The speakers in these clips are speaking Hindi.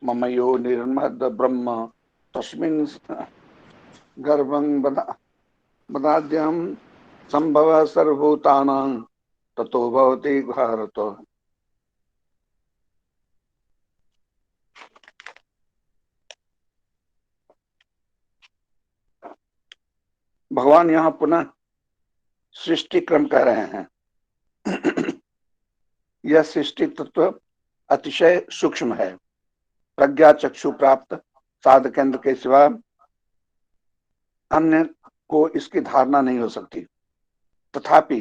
मम यो निर्मद ब्रह्म तस्मिन् गर्भं बदाद्यं संभव सर्वभूतानां ततो भवति भारत। भगवान यहाँ पुनः सृष्टि क्रम कह रहे हैं। यह सृष्टि तत्व अतिशय सूक्ष्म है। प्रज्ञा चक्षु प्राप्त साधकेंद्र के सिवा अन्य को इसकी धारणा नहीं हो सकती। तथापि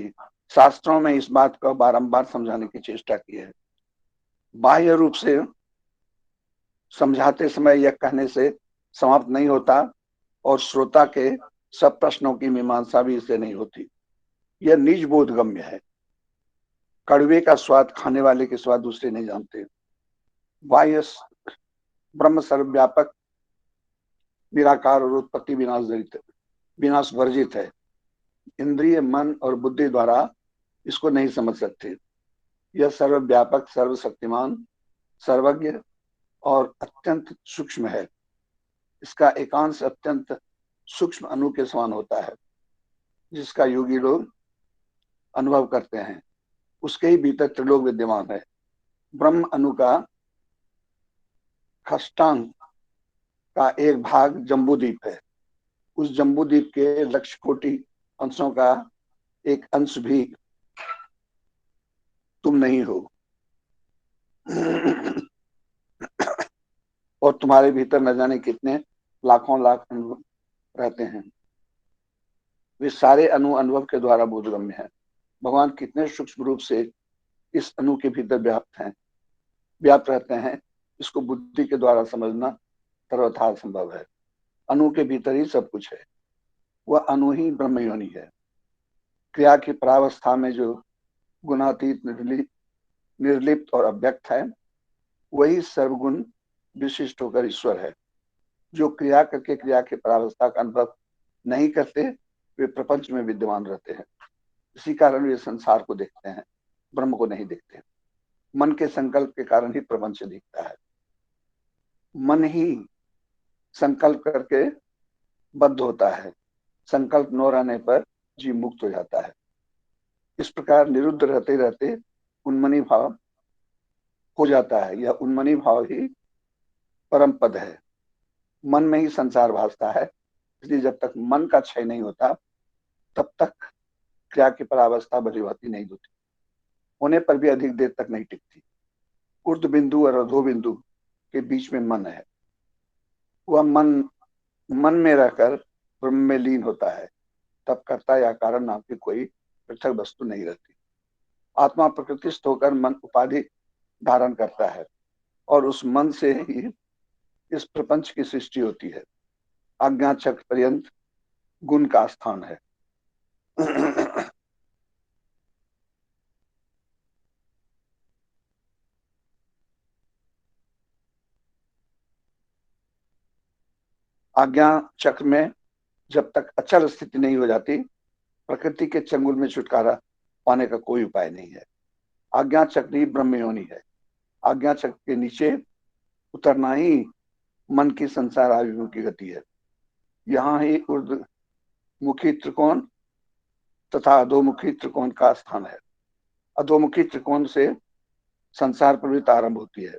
शास्त्रों में इस बात को बारंबार समझाने की चेष्टा की है। बाह्य रूप से समझाते समय यह कहने से समाप्त नहीं होता और श्रोता के सब प्रश्नों की मीमांसा भी इससे नहीं होती। यह निज बोधगम्य है। कड़वे का स्वाद खाने वाले के स्वाद दूसरे नहीं जानते। बाह्य ब्रह्म सर्वव्यापक निराकार और उत्पत्ति विनाश वर्जित है। इंद्रिय मन और बुद्धि द्वारा इसको नहीं समझ सकते। यह सर्वव्यापक सर्वशक्तिमान सर्वज्ञ और अत्यंत सूक्ष्म है। इसका एकांश अत्यंत सूक्ष्म अणु के समान होता है, जिसका योगी लोग अनुभव करते हैं। उसके ही भीतर त्रिलोक विद्यमान है। ब्रह्म अणु का खष्टांग का एक भाग जम्बूद्वीप है। उस जम्बूद्वीप के लक्ष कोटि अंशों का एक अंश भी तुम नहीं हो। और तुम्हारे भीतर न जाने कितने लाखों लाख अनुभव रहते हैं। वे सारे अनुभव के द्वारा बोधगम्य है। भगवान कितने सूक्ष्म रूप से इस अणु के भीतर व्याप्त रहते हैं, इसको बुद्धि के द्वारा समझना सर्वथा संभव है। अणु के भीतर ही सब कुछ है। वह अणु ही ब्रह्म योनि है। क्रिया की परावस्था में जो गुणातीत निर्लिप्त और अव्यक्त है, वही सर्वगुण विशिष्ट होकर ईश्वर है। जो क्रिया करके क्रिया की परावस्था का अनुभव नहीं करते, वे प्रपंच में विद्यमान रहते हैं। इसी कारण वे संसार को देखते हैं, ब्रह्म को नहीं देखते। मन के संकल्प के कारण ही प्रपंच दिखता है। मन ही संकल्प करके बद्ध होता है। संकल्प न रहने पर जीव मुक्त हो जाता है। इस प्रकार निरुद्ध रहते रहते उन्मनी भाव हो जाता है। यह उन्मनी भाव ही परम पद है। मन में ही संसार भासता है। इसलिए जब तक मन का क्षय नहीं होता, तब तक क्रिया की परावस्था बलीभाती नहीं होती। होने पर भी अधिक देर तक नहीं टिकती। ऊर्ध्व बिंदु और अधो बिंदु के बीच में मन है। वह मन में रहकर ब्रह्म में लीन होता है। तब कर्ता या कारण नाम की कोई पृथक वस्तु नहीं रहती। आत्मा प्रकृतिस्थ होकर मन उपाधि धारण करता है और उस मन से ही इस प्रपंच की सृष्टि होती है। आज्ञा चक्र पर्यंत गुण का स्थान है। आज्ञा चक्र में जब तक अचल स्थिति नहीं हो जाती, प्रकृति के चंगुल में छुटकारा पाने का कोई उपाय नहीं है। आज्ञा चक्र ही ब्रह्म योनि है। आज्ञा चक्र के नीचे उतरना ही मन की संसार अभिमुखी गति है। यहाँ ही ऊर्ध्वमुखी त्रिकोण तथा अधोमुखी त्रिकोण का स्थान है। अधोमुखी त्रिकोण से संसार प्रवृत्ति आरंभ होती है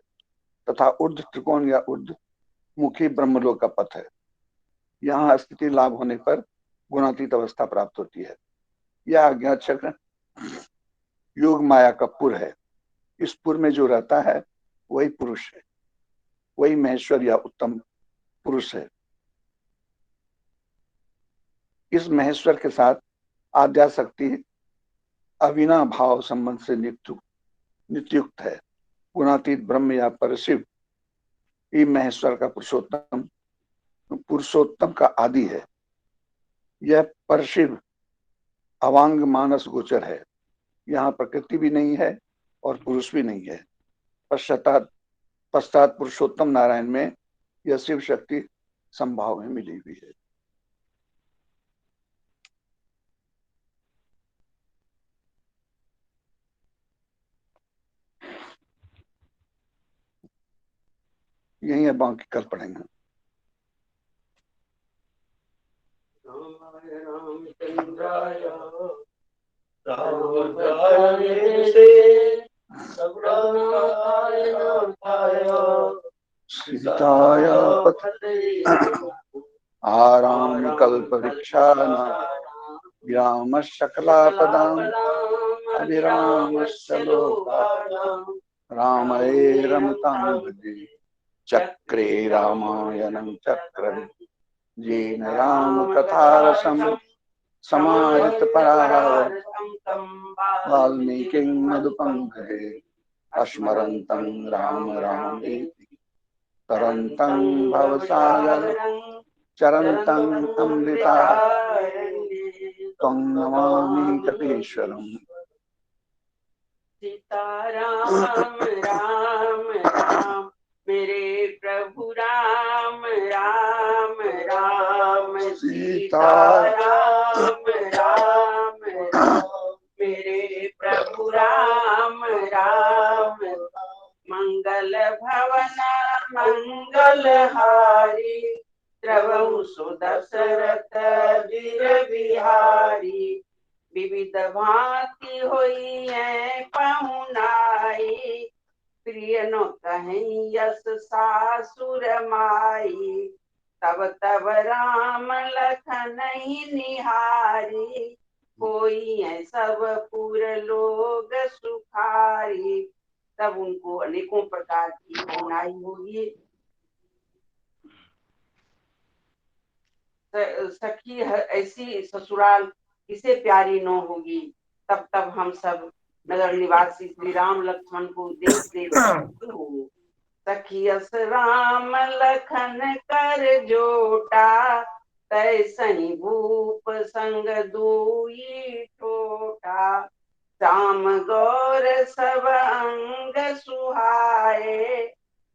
तथा ऊर्ध्व त्रिकोण या ऊर्ध्वमुखी ब्रह्मलोक का पथ है। यहाँ स्थिति लाभ होने पर गुणातीत अवस्था प्राप्त होती है। यह आज्ञा चक्र योग माया का पुर है। इस पुर में जो रहता है, वही पुरुष है। वही महेश्वर या उत्तम पुरुष है। इस महेश्वर के साथ आद्याशक्ति अविना भाव संबंध से नित्युक्त है। गुणातीत ब्रह्म या परशिव ही महेश्वर का पुरुषोत्तम का आदि है। यह परशिव अवांग मानस गोचर है। यहाँ प्रकृति भी नहीं है और पुरुष भी नहीं है। पश्चात पश्चात पुरुषोत्तम नारायण में यह शिव शक्ति संभाव में मिली हुई है। यही है, बाकी कल पढ़ेंगे। सीताय आराम कल्प वृक्षाणां ग्राम शकलापदां अभिरामस्य लोकानां रामये रमतां भजे। चक्रे रामायणं चक्रं येन राम कथारसं समाहित पराः वाल्मीकिं मधुपङ्कजे अस्मरन्तं राम रामेति तरन्तं भवसागरं चरन्तं अमृता त्वं नमामि कपीश्वरम्। सीताराम राम राम मेरे प्रभु राम राम राम सीताराम राम राम मेरे प्रभु राम राम मंगल भवन मंगलहारी द्रवहु सुदशरथ वीर बिहारी विविध भांति होई है पहुनाई प्रिय नो कहीं यस सासुर माई तब तब राम लखन ही निहारी कोई है सब पुर लोग सुखारी। तब उनको अनेकों प्रकार की पहुनाई होगी। सखी ऐसी ससुराल किसे प्यारी न होगी। तब तब हम सब नगर निवासी श्री राम लक्ष्मण को देख देख हो सखियस राम लखन कर जोटा तैसई भूप संग दुई ठोटा श्याम गौर सब अंग सुहाए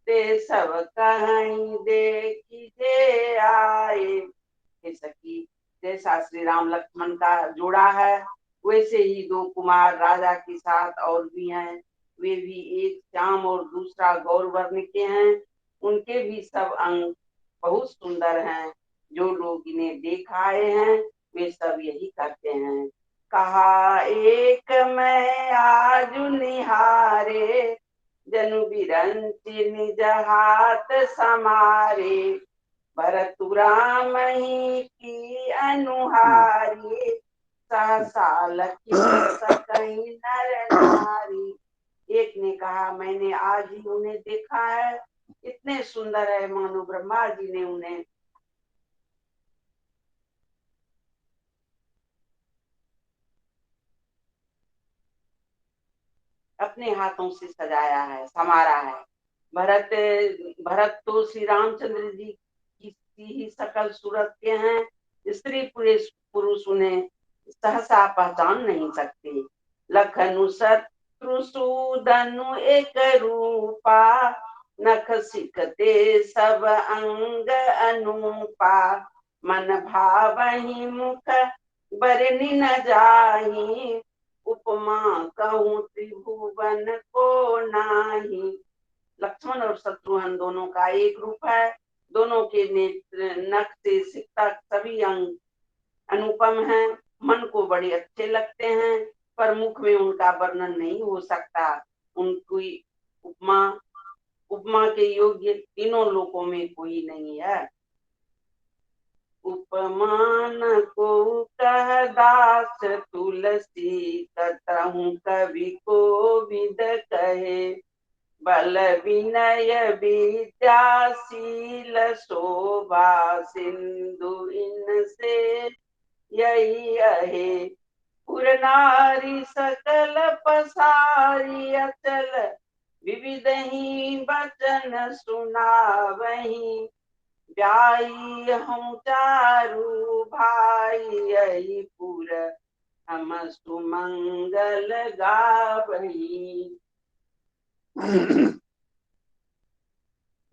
ते सब कहीं देखी जे आए। हे सखी, जैसा श्री राम लक्ष्मण का जोड़ा है वैसे ही दो कुमार राजा के साथ और भी हैं। वे भी एक श्याम और दूसरा गौर वर्ण के हैं। उनके भी सब अंग बहुत सुंदर हैं। जो लोग इन्हें देख आए हैं वे सब यही कहते हैं। कहा एक मैं आज निहारे जनु बिरंची निज हाथ समारे भरतुराम ही की अनुहारी सहसा लखी सकई नर नारी। एक ने कहा मैंने आज ही उन्हें देखा है, इतने सुंदर है मानो ब्रह्मा जी ने उन्हें अपने हाथों से सजाया है समारा है। भरत भरत तो श्री रामचंद्र जी की ही सकल सूरत के हैं। स्त्री पुरुष उन्हें सहसा पहचान नहीं सकते। लखनु शत्रुसूदनु एक रूपा नख सिकते सब अंग अनुपा मन भावहि मुख बरनि न जाहि उपमा कहूँ त्रिभुवन को नाही। लक्ष्मण और शत्रुघ्न दोनों का एक रूप है। दोनों के नेत्र नख से सिर तक सभी अंग अनुपम हैं। मन को बड़े अच्छे लगते हैं पर मुख में उनका वर्णन नहीं हो सकता। उनकी उपमा उपमा के योग्य तीनों लोकों में कोई नहीं है। उपमान को कह दास तुलसी कतहु कवि को विद कहे बल विनय विद्याशील शोभा सिंधु इनसे यही अहे पुर नारी सकल पसारी अचल विविध ही वचन सुनावही जाई हम चारू भाई यही पुर हम सुमंगल गावही।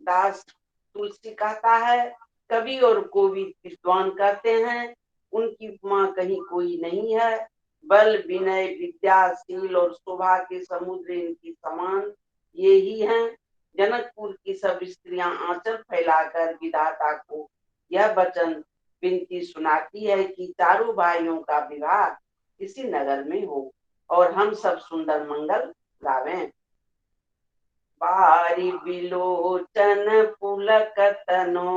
दास तुलसी कहता है कवि और कोविद विद्वान कहते हैं उनकी उपमा कहीं कोई नहीं है। बल विनय विद्याशील और शोभा के समुद्र इनकी समान ये ही हैं। जनकपुर की सब स्त्रियां आंचल फैलाकर विधाता को यह वचन विनती सुनाती है कि चारों भाइयों का विवाह किसी नगर में हो और हम सब सुंदर मंगल गावें। बारी बिलोचन पुलक तनो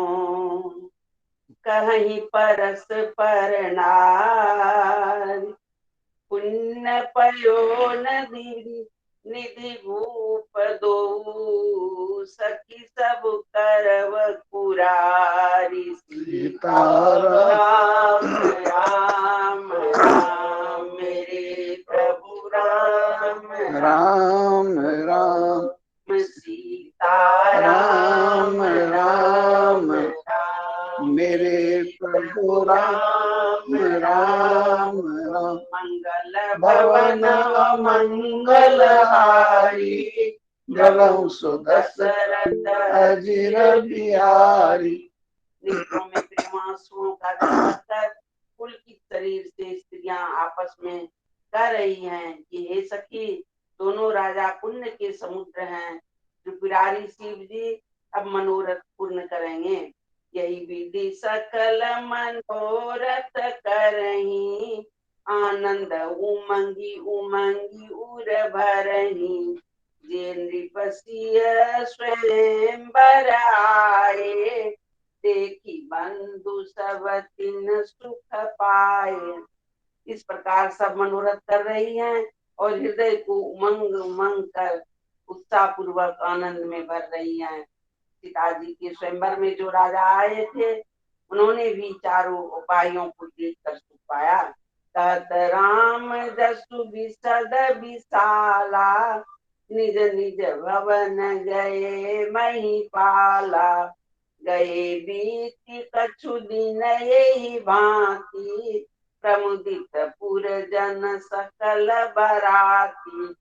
कहीं परस पर नारी पुण्य पयो नदी निधि भूप दो सखी सब करव पुरारी सीताराम राम राम मेरे प्रभु राम राम राम सीताराम राम मेरे प्रभु राम राम राम मंगल भवन मंगल हारी द्रवहु सुदशरथ अजिर बिहारी। नेत्रों में प्रेमांसुओं का जल कर पुलकित शरीर से स्त्रियां आपस में कह रही हैं कि हे सखी, दोनों राजा पुण्य के समुद्र हैं। त्रिपुरारी शिव जी अब मनोरथ पूर्ण करेंगे। यही विधि सकल मनोरथ करही आनंद उमंगी उमंगी उर भरही जे नृपसिय स्वयं बराए देखी बंधु सब तिन सुख पाए। इस प्रकार सब मनोरथ कर रही हैं और हृदय को उमंग उमंग कर उत्साह पूर्वक आनंद में भर रही हैं। सीता जी के स्वयंवर में जो राजा आए थे उन्होंने भी चारों उपायों को देखकर सुख पाया। कहत राम जसु विशद विशाला निज निज भवन गए महिपाला गए बीती कछु दिन यही भांति प्रमुदित पुर जन सकल बराती।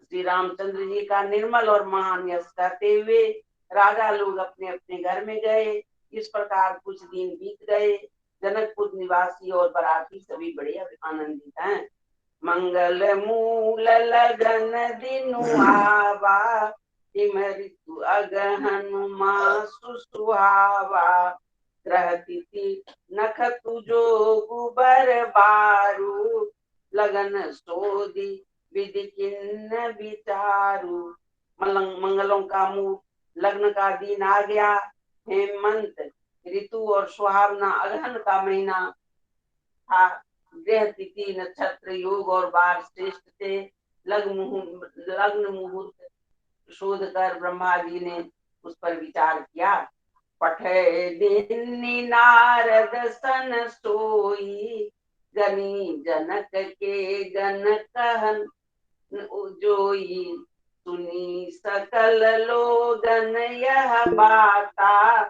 श्री रामचंद्र जी का निर्मल और महान यश करते हुए राजा लोग अपने अपने घर में गए। इस प्रकार कुछ दिन बीत गए। जनकपुर निवासी और बराती सभी बड़े आनंदित हैं। मंगल मूल लगन दिनु आवा ऋतु अगहन मासु सुहावा ग्रह तिथि नख तुजो गुबर बारू लगन सोदी विधि किन्न विचारू। मंगलों का मूल लग्न का दिन आ गया। हेमंत ऋतु और सुहावना अगहन का महीना था। ग्रह तिथि नक्षत्र योग और बार श्रेष्ठ थे। लग्न मुहूर्त शोध कर ब्रह्मा जी ने उस पर विचार किया। पठे दिन नारद सन सोई गनी जनक के गन कहन जोई सुनी सकल लोगन यह बाता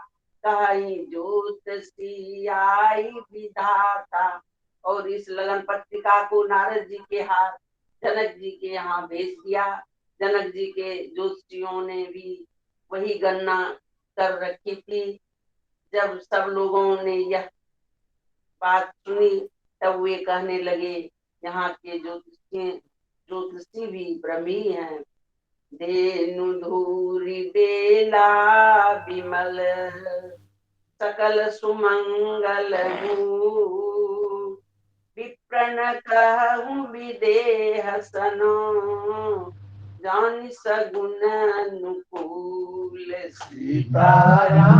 कहीं जोत सी आई विधाता। और इस लगन पत्रिका को नारद जी के हाथ जनक जी के यहाँ भेज दिया। जनक जी के ज्योतिषियों ने भी वही गणना कर रखी थी। जब सब लोगों ने यह बात सुनी तब वे कहने लगे यहाँ के ज्योतिषी भी ब्रह्मी हैं। धेनु धूरी बेला विमल सकल सुमंगल विप्रण कहूँ विदेह सनो जान सगुन अनुकूल। सीताराम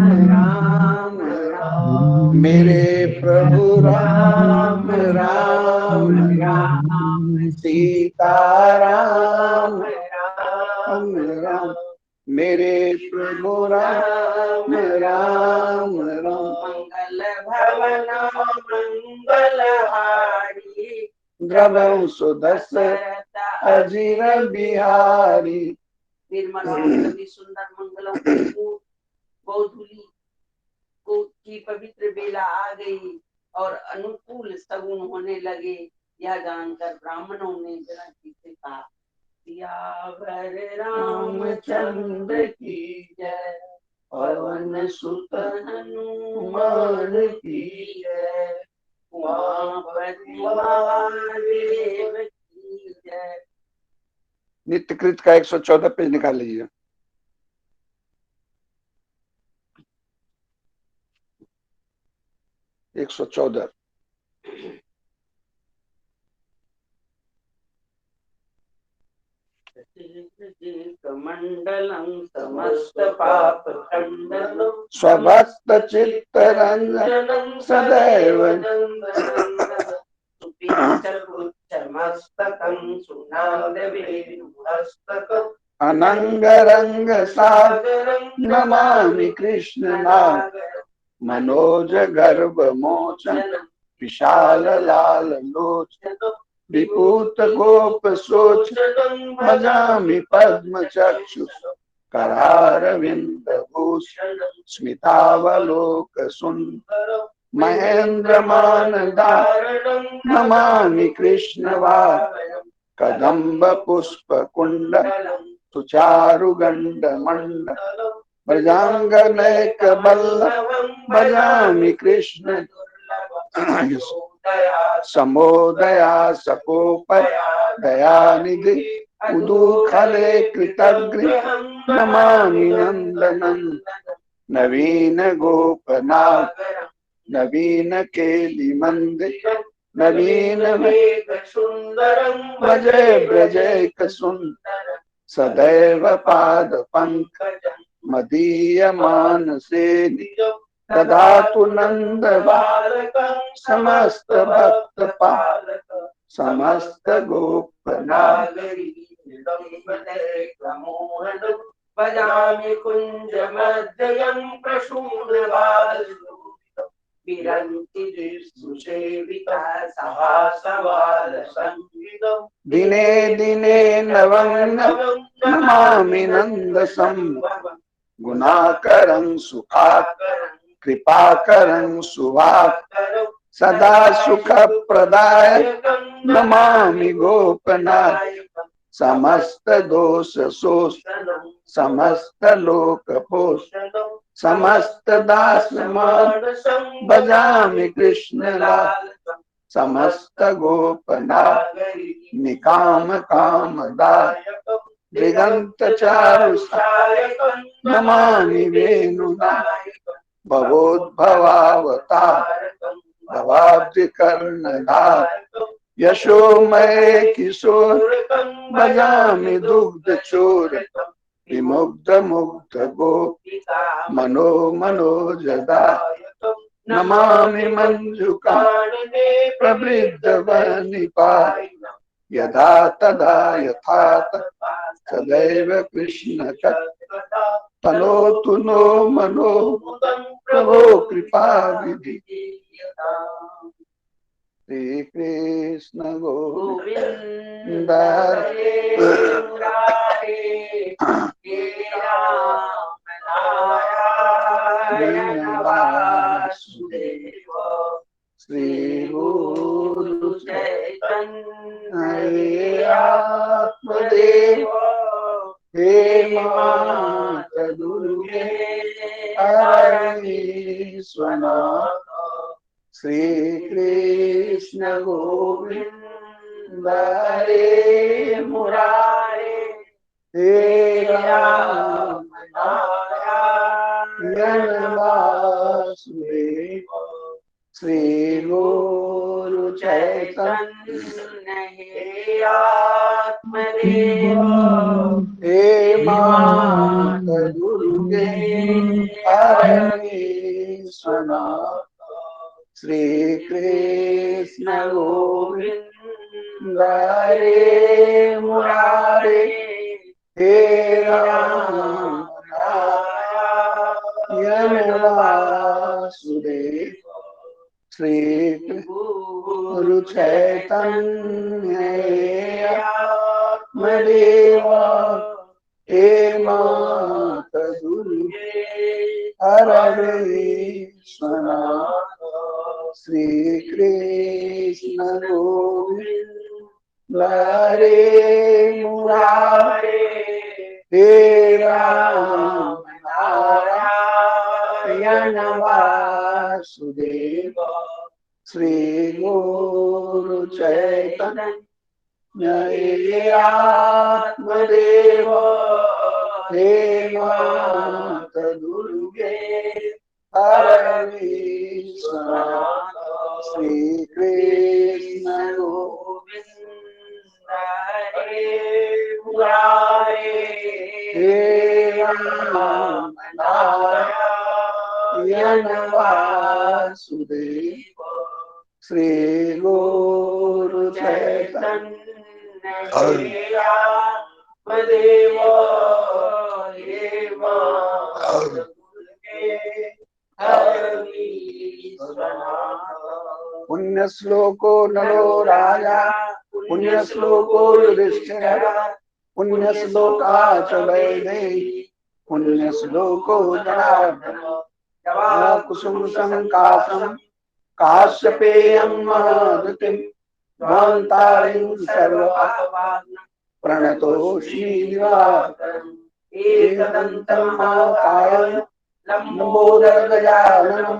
राम राम मेरे प्रभु राम राम राम सीताराम राम राम मेरे प्रभु राम राम राम मंगल भवन मंगल हारी द्रवहु सुदशरथ अजिर बिहारी। निर्मल और सभी सुंदर मंगलों की गोधूली की पवित्र बेला आ गई और अनुकूल सगुन होने लगे। यह जानकर ब्राह्मणों ने जनक जी से कहा, सियावर रामचंद्र की जय पवन सुत हनुमान की जय उमापति महादेव की जय। नित्यकृत का 114 पेज निकाल लीजिए। एक 114। मंडलम समस्त पाप खंडनम स्वभक्त चित्त रंजनम सदैव मस्तकम सुनादवेणुहस्तकम अनंगरंग सागरं नमामि कृष्ण नागरं मनोज गर्भ मोचन विशाल लाल लोचन विपूत गोप सोचनं भजामि पद्म चक्षु करारविंद भूषण स्मितावलोक सुंदर महेंद्र मान धारणं नमामि कृष्ण वाहनं कदम्ब पुष्प कुंडलं सुचारुगंड मंडलं ब्रजांगनैक बल्लभं भजामि कृष्ण समोदया सकोपया दयानिधि उदुखले कृतगृहं नमामि नंदनं नवीन गोपनाथ नवीन केलि मंदिर नवीन वेद सुंदरं भजे ब्रजैक सुंदर सदैव पाद पंकजं मदीय मानसे ददातु नंद बालकं समस्त भक्त पालक समस्त गोपनागरी मोहनं भजामि कुंज मध्ययं प्रसूनबाललोचनं विरन्ति सुसेविता सहासवाल संविदं दिने दिने नवं नवं नमामि नंद संभवं गुणाकरं सुखाकरं कृपाकरं शुभाकरं सदा सुख प्रदायकं नमामि गोपनायकं समस्त दोष शोषणं समस्त लोक पोषणं समस्त दास मानसं भजामि कृष्ण लालचं समस्त गोपनागरी निकाम कामदायकं दिगंत चारु सायकं नमामि वेणुनायकं भवोद्भवावतारकं भवाब्धि कर्णधारकं यशोमय किशोरकं भजामि दुग्ध चोरकं विमुग्ध मुग्ध गोपिका मनो मनोजदायकं नमामि मंजुकानने प्रवृद्ध वनिपायिनं यदा तदा यथा तथा सदैव कृष्ण तत्कथा तनोतु नो मनो प्रभो कृपा विधि श्री कृष्ण गोविंद हरे मुरारे हे राम नारायण वासुदेव श्री गुरु चैतन्य हे आत्मदेव हे मात दुर्गे हरणीश्वनाथ श्री कृष्ण गोविंद हरे मुरारे हे राम नारायण वासुदेव श्री गुरु चैतन्य हे आत्मदेव हे मात दुर्गे हरणीश्वनाथ श्री कृष्ण गोविंद हरे मुरारे हे राम नारायण वासुदेव श्री गुरु चैतन्य हे आत्मदेव हे मात दुर्गे हरणीश्वनाथ श्री कृष्ण गोविंद हरे मुरारे हे राम नारायण वासुदेव श्री गुरु चैतन्य ये आत्मदेव हे मात दुर्गे परमेश्वर श्री कृष्ण गोविंद हरे मुरारे हे राम नारायण वासुदेव श्री गुरु चैतन्य हे आत्मदेव हे मात दुर्गे पुण्य श्लोको नरो राजा पुण्य श्लोको युधिष्ठिर पुण्य श्लोका च वैदेही पुण्य श्लोको जनार्दन कुसुम संकाशम काश्यपेयं महादतिं ध्वान्तारिं सर्वपापान् प्रणतोषि दिवाकरम् एकदन्तं महाकाय लंबोदर गजाननं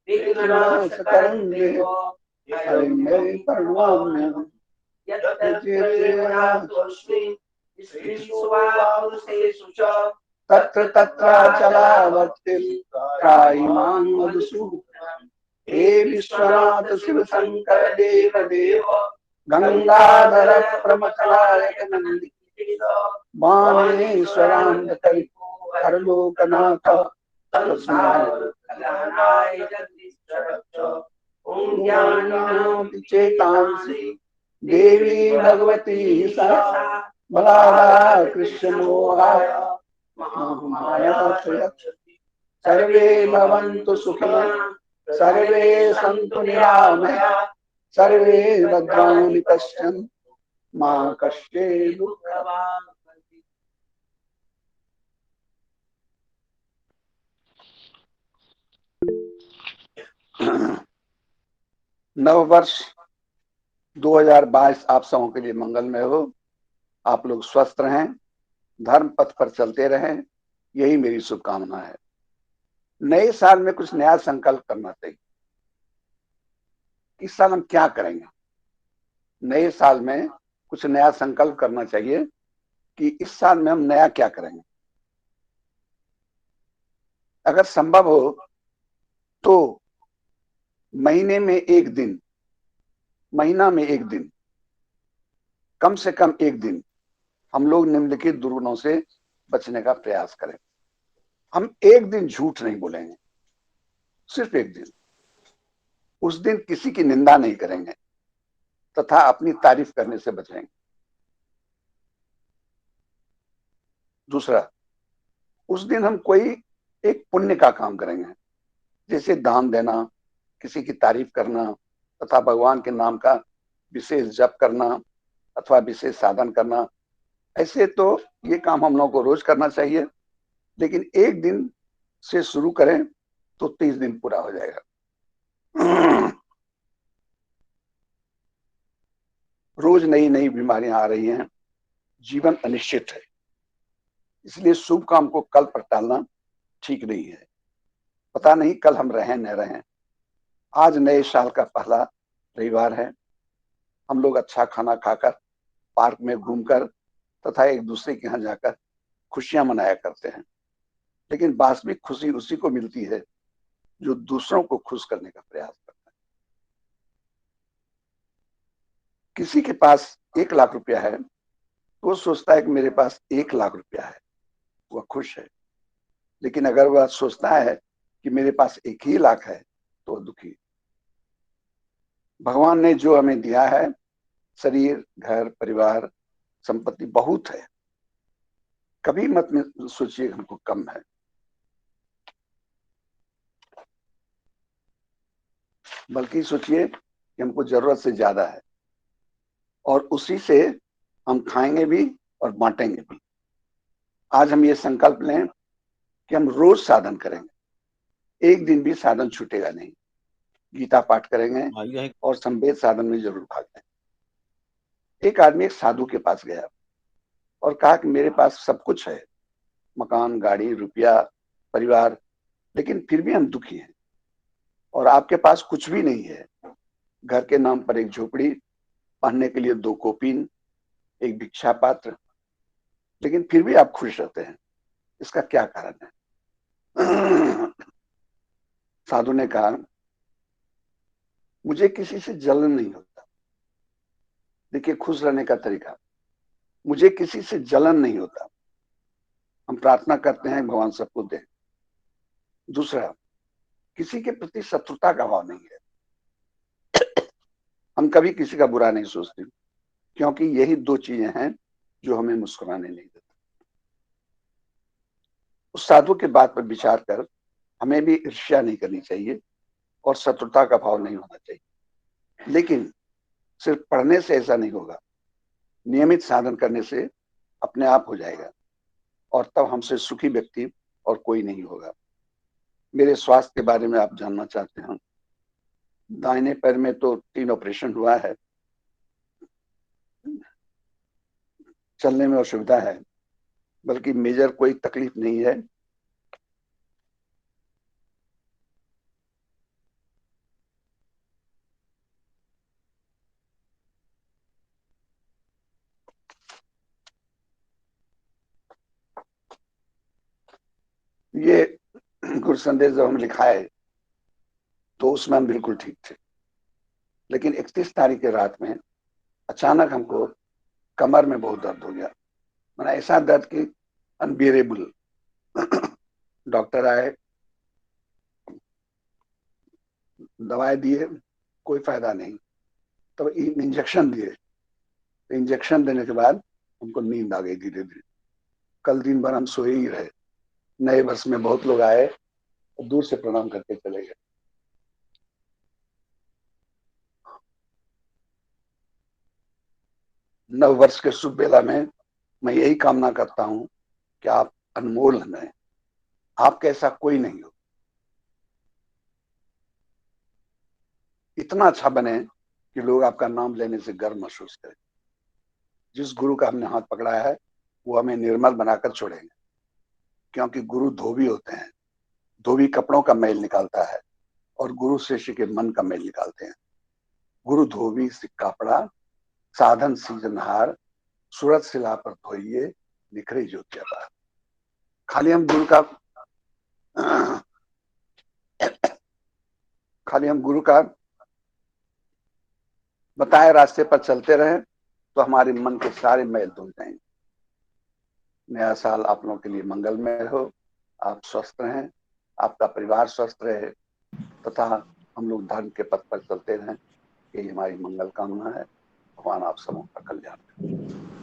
विघ्ननाशकरं देवं हरिं मे प्रणमाम्यहम् यत्तत्रेणातोऽस्मि स्त्रीषु च तत्र तत्राचलावर्तिं त्रायिमां मधुसूदनम् हे विश्वनाथ शिव शंकर देव देव गंगाधर प्रमथनायक नंदी बाणेश्वरांत करलोकनाथ चेतांसी देवी भगवती सा बलादा कृष्ण मोहाय महामाया सर्वे भवन्तु सुखिनः सर्वे सन्तु निरामया सर्वे भद्राणि पश्यन्तु मा कश्चित् दुःखभाग् नव वर्ष 2022 आप सबों के लिए मंगलमय हो। आप लोग स्वस्थ रहें, धर्म पथ पर चलते रहें, यही मेरी शुभकामना है। नए साल में कुछ नया संकल्प करना चाहिए। इस साल हम क्या करेंगे? नए साल में कुछ नया संकल्प करना चाहिए कि इस साल में हम नया क्या करेंगे। अगर संभव हो तो महीने में एक दिन, महीना में एक दिन, कम से कम एक दिन हम लोग निम्नलिखित दुर्गुणों से बचने का प्रयास करें। हम एक दिन झूठ नहीं बोलेंगे, सिर्फ एक दिन। उस दिन किसी की निंदा नहीं करेंगे तथा अपनी तारीफ करने से बचेंगे। दूसरा, उस दिन हम कोई एक पुण्य का काम करेंगे, जैसे दान देना, किसी की तारीफ करना तथा भगवान के नाम का विशेष जप करना अथवा विशेष साधन करना। ऐसे तो ये काम हम लोगों को रोज करना चाहिए, लेकिन एक दिन से शुरू करें तो 30 दिन पूरा हो जाएगा। रोज नई नई बीमारियां आ रही हैं, जीवन अनिश्चित है, इसलिए शुभ काम को कल पर टालना ठीक नहीं है। पता नहीं कल हम रहें न रहें। आज नए साल का पहला रविवार है। हम लोग अच्छा खाना खाकर, पार्क में घूमकर तथा एक दूसरे के यहाँ जाकर खुशियां मनाया करते हैं, लेकिन वास्तविक खुशी उसी को मिलती है जो दूसरों को खुश करने का प्रयास करता है। किसी के पास 1 लाख रुपया है तो वो सोचता है कि मेरे पास 1 लाख रुपया है, वह खुश है। लेकिन अगर वह सोचता है कि मेरे पास 1 ही लाख है तो वह दुखी है। भगवान ने जो हमें दिया है, शरीर, घर, परिवार, संपत्ति बहुत है। कभी मत में सोचिए हमको कम है। बल्कि सोचिए कि हमको जरूरत से ज्यादा है, और उसी से हम खाएंगे भी और बांटेंगे भी। आज हम ये संकल्प लें कि हम रोज साधन करेंगे, एक दिन भी साधन छूटेगा नहीं। गीता पाठ करेंगे और संवेद साधन में जरूर भाग लेंगे। एक आदमी एक साधु के पास गया और कहा कि मेरे पास सब कुछ है, मकान, गाड़ी, रुपया, परिवार, लेकिन फिर भी हम दुखी हैं, और आपके पास कुछ भी नहीं है। घर के नाम पर एक झोपड़ी, पहनने के लिए 2 कोपीन, एक भिक्षा पात्र, लेकिन फिर भी आप खुश रहते हैं। इसका क्या कारण है? साधु ने कहा, मुझे किसी से जलन नहीं होता। देखिए खुश रहने का तरीका, मुझे किसी से जलन नहीं होता। हम प्रार्थना करते हैं भगवान सबको दे। दूसरा, किसी के प्रति शत्रुता का भाव नहीं है। हम कभी किसी का बुरा नहीं सोचते, क्योंकि यही दो चीजें हैं जो हमें मुस्कुराने नहीं देती। उस साधु के बात पर विचार कर हमें भी ईर्ष्या नहीं करनी चाहिए और शत्रुता का भाव नहीं होना चाहिए। लेकिन सिर्फ पढ़ने से ऐसा नहीं होगा, नियमित साधन करने से अपने आप हो जाएगा, और तब हमसे सुखी व्यक्ति और कोई नहीं होगा। मेरे स्वास्थ्य के बारे में आप जानना चाहते हैं। दाहिने पैर में तो 3 ऑपरेशन हुआ है, चलने में असुविधा है, बल्कि मेजर कोई तकलीफ नहीं है। ये गुरु संदेश जब हम लिखाए तो उसमें हम बिल्कुल ठीक थे, लेकिन 31 तारीख की रात में अचानक हमको कमर में बहुत दर्द हो गया। मैंने ऐसा दर्द कि अनबियरेबल। डॉक्टर आए, दवाई दिए, कोई फायदा नहीं। तो इंजेक्शन दिए। इंजेक्शन देने के बाद हमको नींद आ गई धीरे धीरे। कल दिन भर हम सोए ही रहे। नए वर्ष में बहुत लोग आए और दूर से प्रणाम करके चले गए। नव वर्ष के शुभ बेला में मैं यही कामना करता हूं कि आप अनमोल हैं। आपका ऐसा कोई नहीं हो। इतना अच्छा बने कि लोग आपका नाम लेने से गर्व महसूस करें। जिस गुरु का हमने हाथ पकड़ा है वो हमें निर्मल बनाकर छोड़ेंगे, क्योंकि गुरु धोबी होते हैं। धोबी कपड़ों का मैल निकालता है और गुरु शिष्य के मन का मैल निकालते हैं। गुरु धोबी से कपड़ा, साधन सीजनहार, सूरत सिला पर धोइए, निखरे ज्योतिया बार। खाली हम गुरु का खाली हम गुरु का बताए रास्ते पर चलते रहें तो हमारे मन के सारे मैल धुल जाएंगे। नया साल आप लोगों के लिए मंगलमय हो। आप स्वस्थ रहें, आपका परिवार स्वस्थ रहे, तथा हम लोग धर्म के पथ पर चलते रहें। यही हमारी मंगल कामना है। भगवान आप सबों का कल्याण करे।